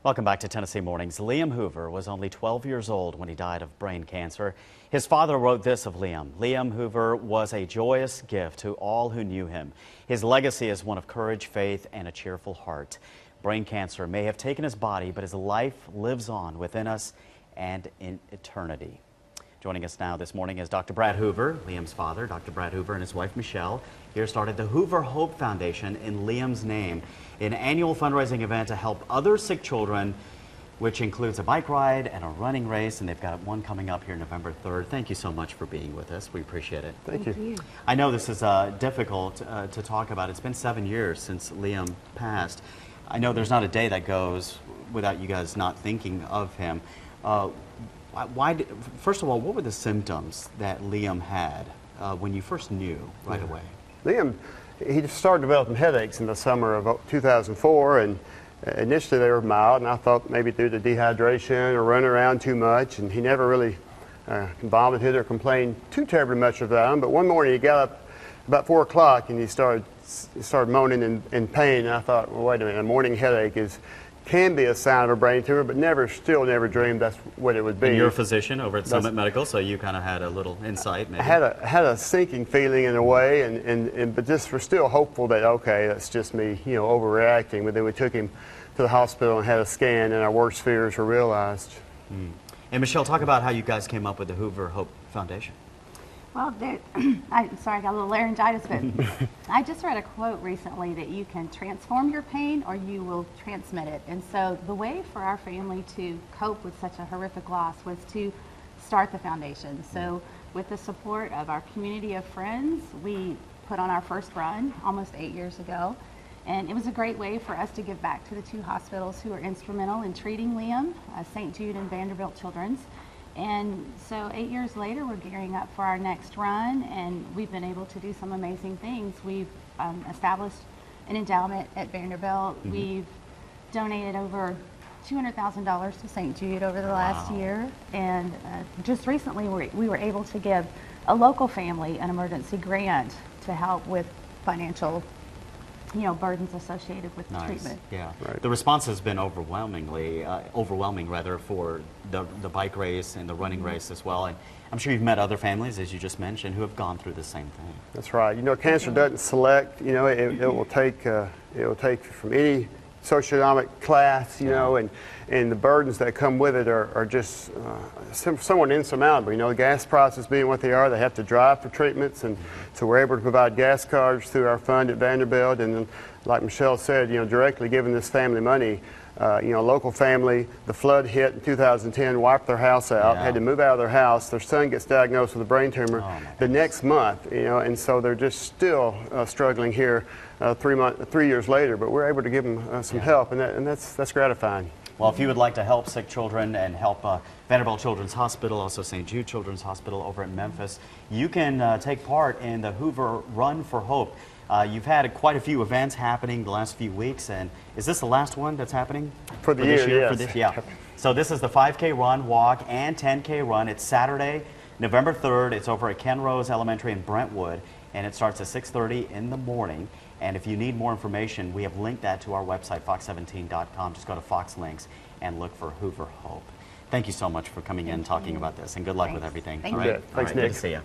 Welcome back to Tennessee Mornings. Liam Hoover was only 12 years old when he died of brain cancer. His father wrote this of Liam. Liam Hoover was a joyous gift to all who knew him. His legacy is one of courage, faith, and a cheerful heart. Brain cancer may have taken his body, but his life lives on within us and in eternity. Joining us now this morning is Dr. Brad Hoover, Liam's father. Dr. Brad Hoover and his wife Michelle here started the Hoover Hope Foundation in Liam's name, an annual fundraising event to help other sick children, which includes a bike ride and a running race, and they've got one coming up here November 3rd. Thank you so much for being with us. We appreciate it. Thank you. I know this is difficult to talk about. It's been 7 years since Liam passed. I know there's not a day that goes without you guys not thinking of him. First of all, what were the symptoms that Liam had when you first knew right away? Liam, he started developing headaches in the summer of 2004, and initially they were mild, and I thought maybe due to dehydration or running around too much, and he never really vomited or complained too terribly much about them. But one morning he got up about 4 o'clock and he started moaning in pain, and I thought, well, wait a minute, a morning headache can be a sign of a brain tumor, but still never dreamed that's what it would be. And you're a physician over at Summit Medical, so you kind of had a little insight, maybe. I had a sinking feeling in a way, but just we're still hopeful that, okay, that's just me, overreacting. But then we took him to the hospital and had a scan, and our worst fears were realized. And Michelle, talk about how you guys came up with the Hoover Hope Foundation. Well, sorry, I got a little laryngitis, but I just read a quote recently that you can transform your pain or you will transmit it. And so the way for our family to cope with such a horrific loss was to start the foundation. So with the support of our community of friends, we put on our first run almost 8 years ago. And it was a great way for us to give back to the 2 hospitals who were instrumental in treating Liam, St. Jude and Vanderbilt Children's. And so 8 years later, we're gearing up for our next run, and we've been able to do some amazing things. We've established an endowment at Vanderbilt. We've donated over $200,000 to St. Jude over the last year. And just recently, we were able to give a local family an emergency grant to help with financial burdens associated with the treatment. Yeah, right. The response has been overwhelming for the bike race and the running race as well. And I'm sure you've met other families, as you just mentioned, who have gone through the same thing. That's right. Cancer doesn't select. It will take from any socioeconomic class. And the burdens that come with it are just somewhat insurmountable. The gas prices being what they are, they have to drive for treatments, and so we're able to provide gas cards through our fund at Vanderbilt. And then, like Michelle said, directly giving this family money. Local family, the flood hit in 2010, wiped their house out, had to move out of their house. Their son gets diagnosed with a brain tumor the next month, and so they're just still struggling here 3 years later. But we're able to give them some help, and that's gratifying. Well, if you would like to help sick children and help Vanderbilt Children's Hospital, also St. Jude Children's Hospital over in Memphis, you can take part in the Hoover Run for Hope. You've had quite a few events happening the last few weeks, and is this the last one that's happening for this year? Yeah. So this is the 5K run, walk, and 10K run. It's Saturday, November 3rd. It's over at Ken Rose Elementary in Brentwood, and it starts at 6:30 in the morning. And if you need more information, we have linked that to our website, fox17.com. Just go to Fox Links and look for Hoover Hope. Thank you so much for coming in and talking about this, and good luck with everything. Thank All you. right? Thanks, Nick. Nick. Good to see you.